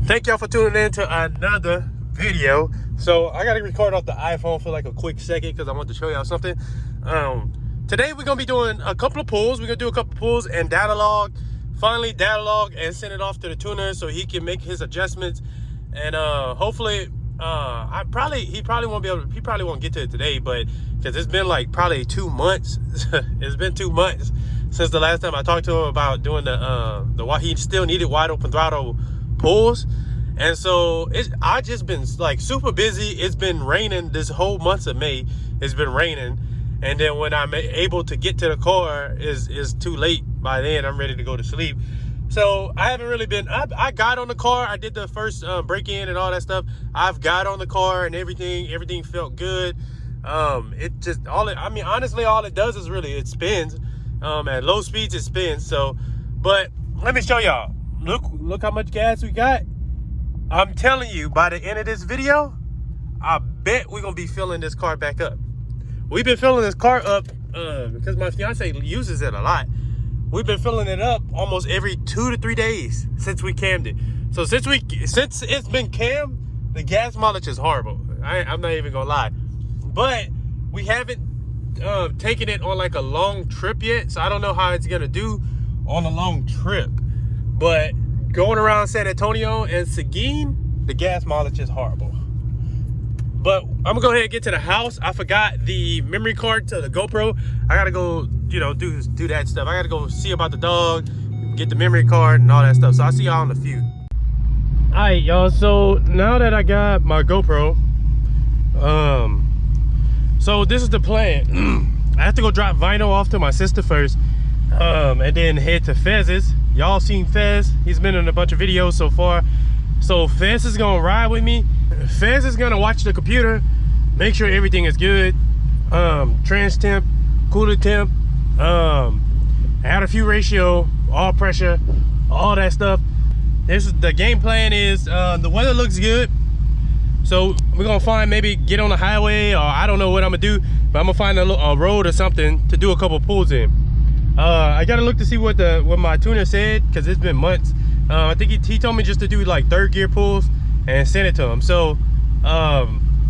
Thank y'all for tuning in to another video. So I gotta record off the iPhone for like a quick second because I want to show y'all something. Today we're gonna be doing a couple of pulls. We're gonna do a couple of pulls and data log. Finally data log and send it off to the tuner so he can make his adjustments. And hopefully he probably won't get to it today, but because it's been like probably 2 months. It's been 2 months since the last time I talked to him about doing the he still needed wide open throttle pulls. And so I just been like super busy. It's been raining this whole month of May. It's been raining, and then when I'm able to get to the car is too late. By then I'm ready to go to sleep. So I haven't really been. I got on the car. I did the first break-in and all that stuff. I've got on the car and everything felt good. It just honestly all it does is really it spins. At low speeds it spins. So, but let me show y'all. Look how much gas we got. I'm telling you, by the end of this video, I bet we're gonna be filling this car back up. We've been filling this car up because my fiance uses it a lot. We've been filling it up almost every 2 to 3 days since we cammed it. So since it's been cammed, the gas mileage is horrible. I'm not even gonna lie. But we haven't taken it on like a long trip yet, so I don't know how it's gonna do on a long trip. But going around San Antonio and Seguin, the gas mileage is horrible. But I'm gonna go ahead and get to the house. I forgot the memory card to the GoPro. I gotta go, do that stuff. I gotta go see about the dog, get the memory card and all that stuff. So I'll see y'all in a few. All right, y'all. So now that I got my GoPro, so this is the plan. I have to go drop Vinyl off to my sister first, and then head to Fez's. Y'all seen Fez? He's been in a bunch of videos so far. So Fez is gonna ride with me. Fez is gonna watch the computer, make sure everything is good. Trans temp, cooler temp, add a few ratio, all pressure, all that stuff. The game plan is the weather looks good. So we're gonna find, maybe get on the highway, or I don't know what I'm gonna do, but I'm gonna find a road or something to do a couple pulls in. I gotta look to see what my tuner said, because it's been months. I think he told me just to do like 3rd gear pulls and send it to him. So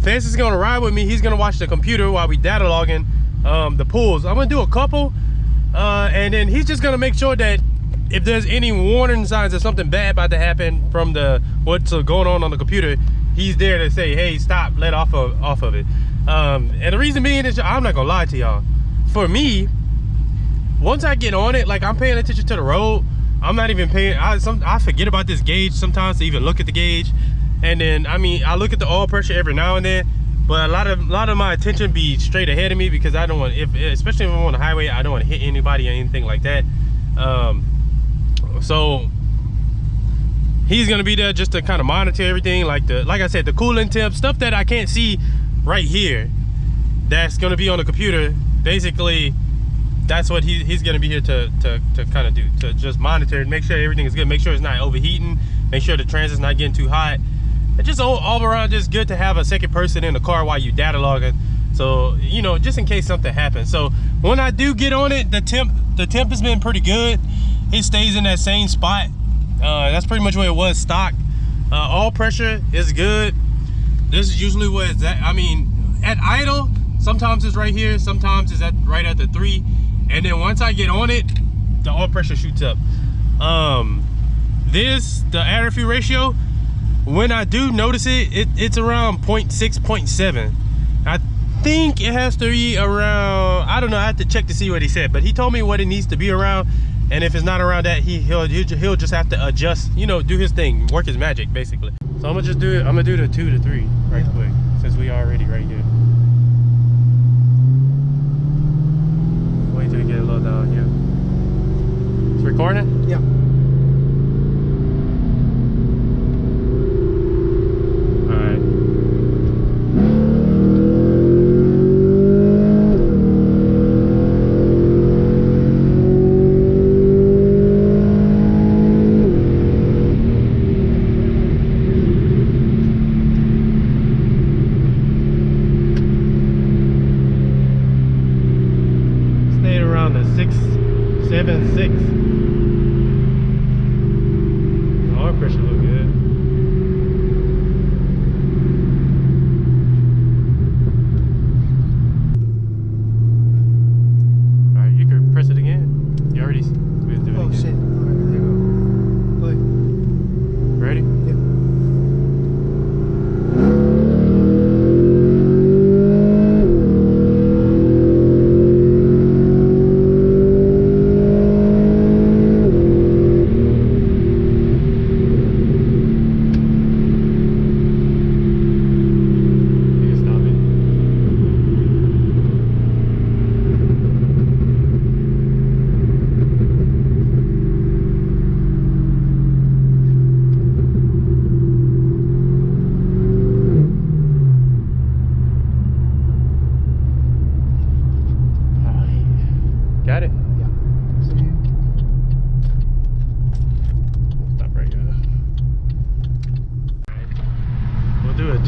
Fence is gonna ride with me. He's gonna watch the computer while we data logging the pulls. I'm gonna do a couple, and then he's just gonna make sure that if there's any warning signs of something bad about to happen from what's going on the computer, he's there to say, hey, stop, let off of it. And the reason being is, I'm not gonna lie to y'all, for me, once I get on it, like I'm paying attention to the road. I'm not even paying, I forget about this gauge sometimes to even look at the gauge. And then, I look at the oil pressure every now and then, but a lot of my attention be straight ahead of me, because I don't want, especially if I'm on the highway, I don't want to hit anybody or anything like that. So he's gonna be there just to kind of monitor everything, like I said, the coolant temp, stuff that I can't see right here, that's gonna be on the computer. Basically, that's what he's gonna be here to kind of do, to just monitor and make sure everything is good, make sure it's not overheating, make sure the transit's not getting too hot. It's just all around just good to have a second person in the car while you data logging. So, just in case something happens. So when I do get on it, the temp has been pretty good. It stays in that same spot. That's pretty much where it was stock. All pressure is good. This is usually where it's at. At idle, sometimes it's right here, sometimes it's right at the 3. And then once I get on it, the oil pressure shoots up. The air fuel ratio, when I do notice it's around 0.6, 0.7. I think it has to be around, I don't know, I have to check to see what he said, but he told me what it needs to be around. And if it's not around that, he'll just have to adjust, do his thing, work his magic, basically. So I'm gonna do the 2 to 3 right quick, since we already right here. Wait till we get a little down here. It's recording? Yeah. Around the 676. The oil pressure look good.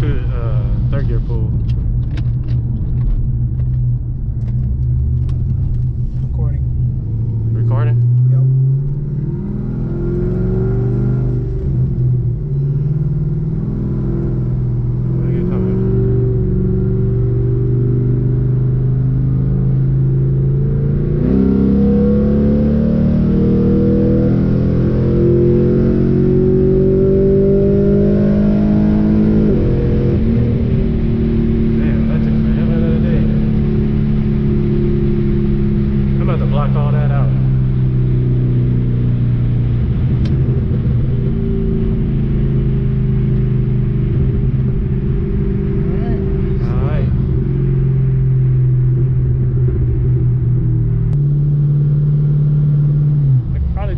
to third gear pull. Recording? Yep. What are you talking about? Damn, that took forever another day. I'm about to block all that out.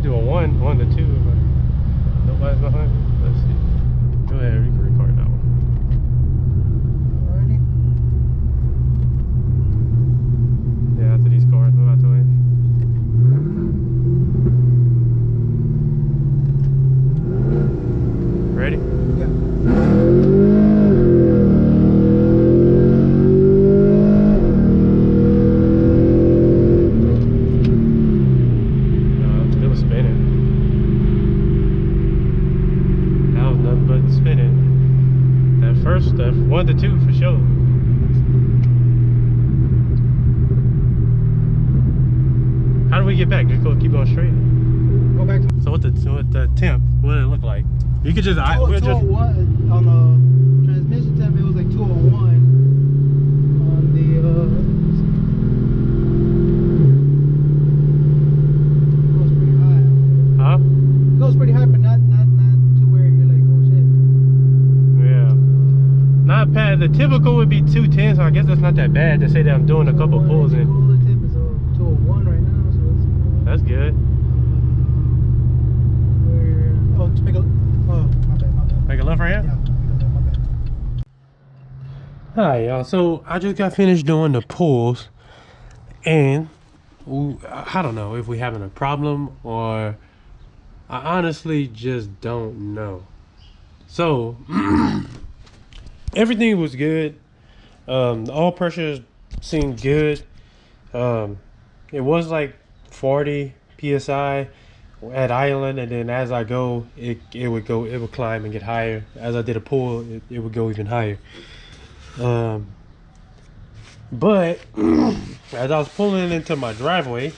Do a one to two, but nobody's behind. Let's see. Go ahead, we can record that one. Alrighty. Yeah, after these cars move out the way. Ready? Yeah. Spinning. That first stuff, 1 to 2 for sure. How do we get back? Just go keep going straight. Go back to. So what the temp? What did it look like? You could just we'll just 201 on the transmission temp. It was like 201 on the. It goes pretty high. huh? It goes pretty high, but not to where you're like, oh shit. Yeah. Not bad. The typical would be 210, so I guess that's not that bad to say that I'm doing a couple pulls in. The temp is 201 right now, so That's good. oh, to make a. Oh, my bad. Make a left right Yeah, here? my bad. Alright, y'all. So I just got finished doing the pulls, and I don't know if we're having a problem or I honestly just don't know. So everything was good. The oil pressure seemed good. It was like 40 psi at island, and then as I go, it would climb and get higher. As I did a pull, it would go even higher. But as I was pulling into my driveway,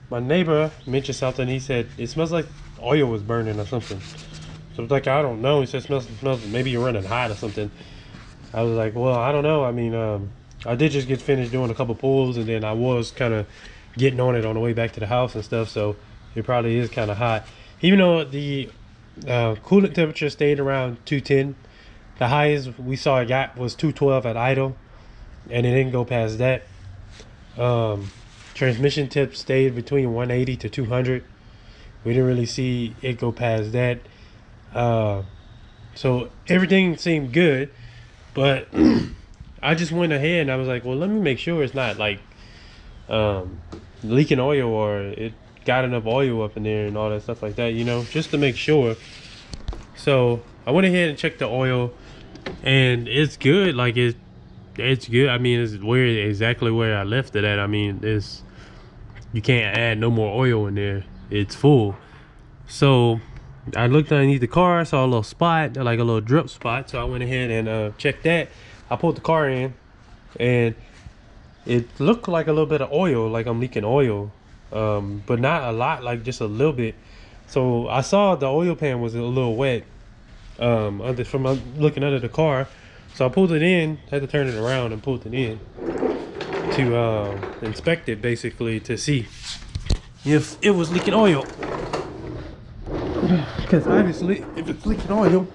my neighbor mentioned something. He said it smells like oil was burning or something. So I was like, I don't know. He said smells maybe you're running hot or something. I was like, well, I don't know. I mean, I did just get finished doing a couple pulls, and then I was kind of getting on it on the way back to the house and stuff, so it probably is kind of hot. Even though the coolant temperature stayed around 210, the highest we saw it got was 212 at idle, and it didn't go past that. Transmission tip stayed between 180 to 200. We didn't really see it go past that. So everything seemed good, but I just went ahead and I was like, well, let me make sure it's not like leaking oil or it got enough oil up in there and all that stuff like that, you know, just to make sure. So I went ahead and checked the oil, and it's good. Like it's good. I mean, it's exactly where I left it at. I mean, you can't add no more oil in there. It's full. So I looked underneath the car, saw a little spot, like a little drip spot. So I went ahead and checked that. I pulled the car in, and it looked like a little bit of oil, like I'm leaking oil, but not a lot, like just a little bit. So I saw the oil pan was a little wet from looking under the car. So I pulled it in, had to turn it around and pulled it in to inspect it, basically to see if it was leaking oil. Because obviously if it's leaking oil,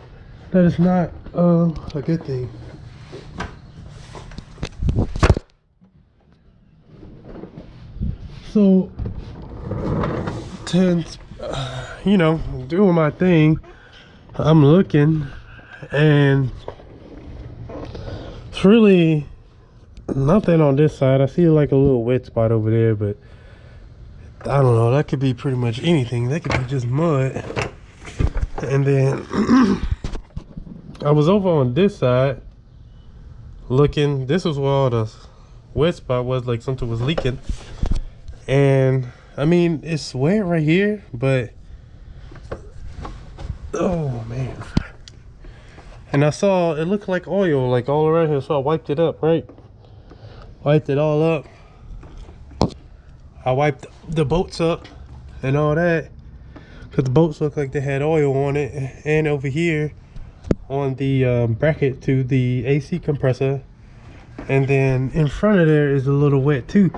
that is not a good thing. So to you know, doing my thing, I'm looking, and it's really nothing on this side. I see like a little wet spot over there, but I don't know, that could be pretty much anything. That could be just mud. And then I was over on this side looking. This was where all the wet spot was, like something was leaking. And I mean, it's wet right here, but oh man. And I saw it looked like oil like all around here, so I wiped it up, right? Wiped it all up. I wiped the bolts up and all that, because the bolts look like they had oil on it. And over here on the bracket to the AC compressor, and then in front of there is a little wet too.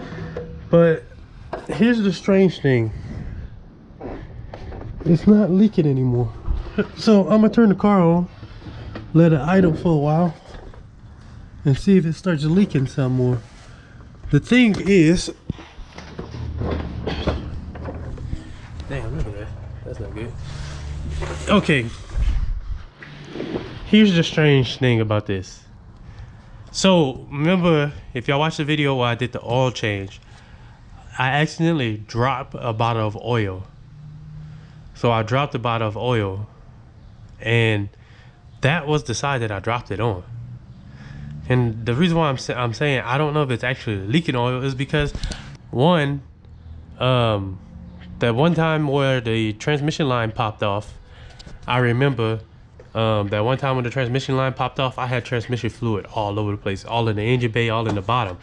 But here's the strange thing, it's not leaking anymore. So I'm gonna turn the car on, let it idle for a while, and see if it starts leaking some more. The thing is, damn, look at that, that's not good. Okay, here's the strange thing about this. So remember, if y'all watched the video where I did the oil change, I accidentally dropped a bottle of oil. So I dropped a bottle of oil, and that was the side that I dropped it on. And the reason why I'm saying I don't know if it's actually leaking oil is because, one, that one time where the transmission line popped off, I remember that one time when the transmission line popped off, I had transmission fluid all over the place, all in the engine bay, all in the bottom.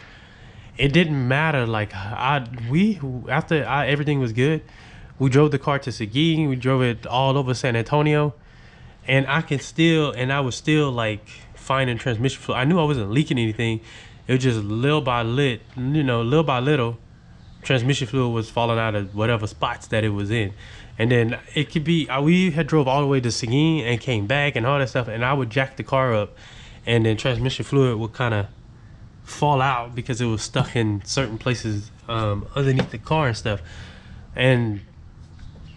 It didn't matter. Like after everything was good, we drove the car to Seguin, we drove it all over San Antonio, and I was still like finding transmission fluid. I knew I wasn't leaking anything. It was just little by little, transmission fluid was falling out of whatever spots that it was in. And then it could be, we had drove all the way to Seguin and came back and all that stuff, and I would jack the car up, and then transmission fluid would kind of fall out because it was stuck in certain places underneath the car and stuff. And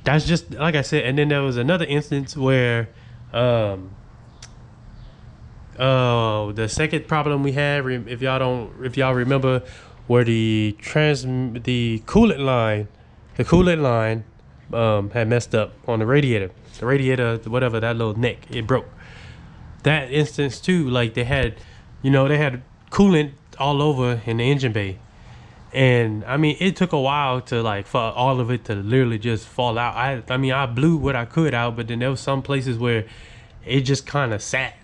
that's just like I said. And then there was another instance where the second problem we had, if y'all remember, where the coolant line had messed up on the radiator, whatever, that little neck, it broke. That instance too, like they had coolant all over in the engine bay, and I mean it took a while to like for all of it to literally just fall out. I mean I blew what I could out, but then there was some places where it just kind of sat.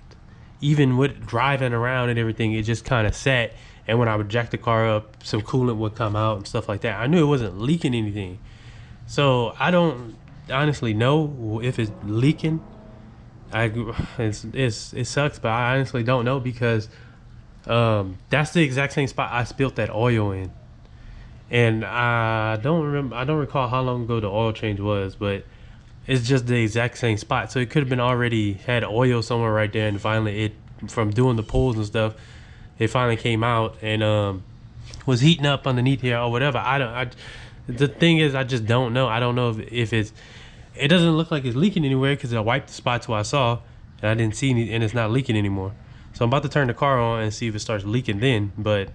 Even with driving around and everything, it just kind of sat, and when I would jack the car up, some coolant would come out and stuff like that. I knew it wasn't leaking anything, so I don't honestly know if it's leaking. It sucks, but I honestly don't know, because that's the exact same spot I spilled that oil in, and I don't recall how long ago the oil change was, but it's just the exact same spot. So it could have been already had oil somewhere right there, and finally it, from doing the pulls and stuff, it finally came out and was heating up underneath here or whatever. The thing is, I just don't know. I don't know if it doesn't look like it's leaking anywhere, because I wiped the spots where I saw and I didn't see any, and it's not leaking anymore. So I'm about to turn the car on and see if it starts leaking then. But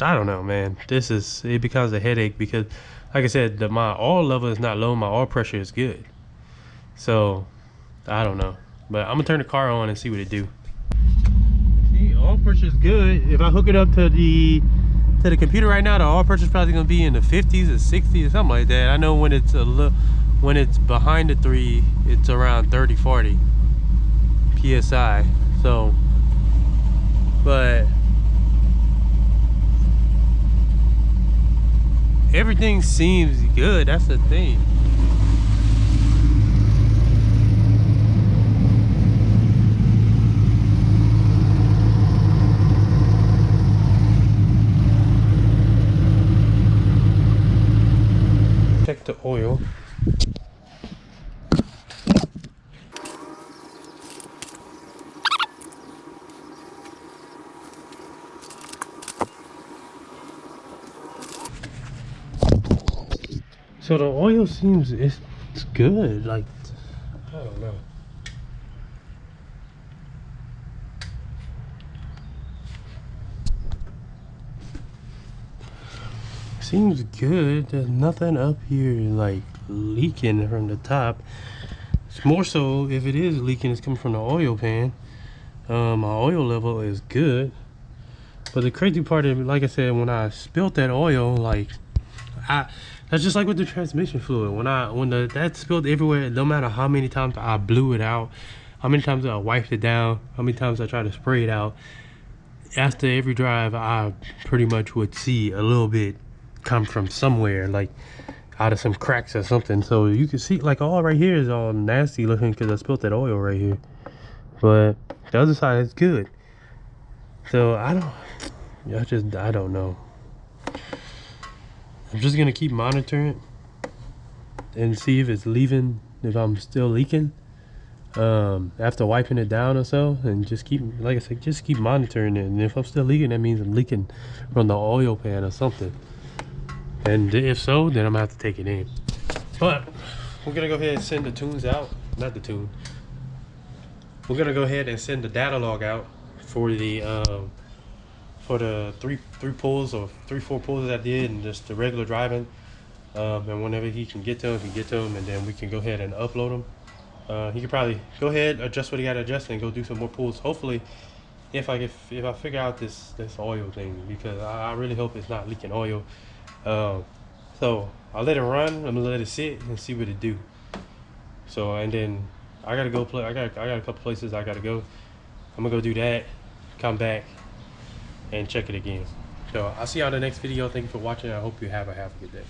I don't know, man. It becomes a headache, because like I said, my oil level is not low, my oil pressure is good. So I don't know, but I'm gonna turn the car on and see what it do. See, oil pressure is good. If I hook it up to the computer right now, the oil pressure is probably gonna be in the 50s or 60s or something like that. I know when it's behind the 3, it's around 30-40 psi. So, but everything seems good. That's the thing. Check the oil. So the oil seems it's good. Like, I don't know. Seems good. There's nothing up here like leaking from the top. It's more so, if it is leaking, it's coming from the oil pan. My oil level is good. But the crazy part is, like I said, when I spilled that oil, like that's just like with the transmission fluid. When that spilled everywhere, no matter how many times I blew it out, how many times I wiped it down, how many times I tried to spray it out, after every drive, I pretty much would see a little bit come from somewhere, like out of some cracks or something. So you can see, like, all right here is all nasty looking because I spilled that oil right here. But the other side is good. So I don't know. I'm just gonna keep monitoring it and see if it's leaving, if I'm still leaking after wiping it down or so, and just keep, like I said, just keep monitoring it. And if I'm still leaking, that means I'm leaking from the oil pan or something. And if so, then I'm gonna have to take it in. But we're gonna go ahead and send the tunes out. Not the tune. We're gonna go ahead and send the data log out for the three pulls or 3-4 pulls that I did, and just the regular driving. And whenever he can get to them, he can get to them, and then we can go ahead and upload them. He could probably go ahead, adjust what he got to adjust, and go do some more pulls. Hopefully, if I figure out this oil thing, because I really hope it's not leaking oil. So I'll let it run. I'm gonna let it sit and see what it do. So, and then I gotta go play. I got a couple places I gotta go. I'm gonna go do that, come back, and check it again. So I'll see y'all in the next video. Thank you for watching. I hope you have a good day.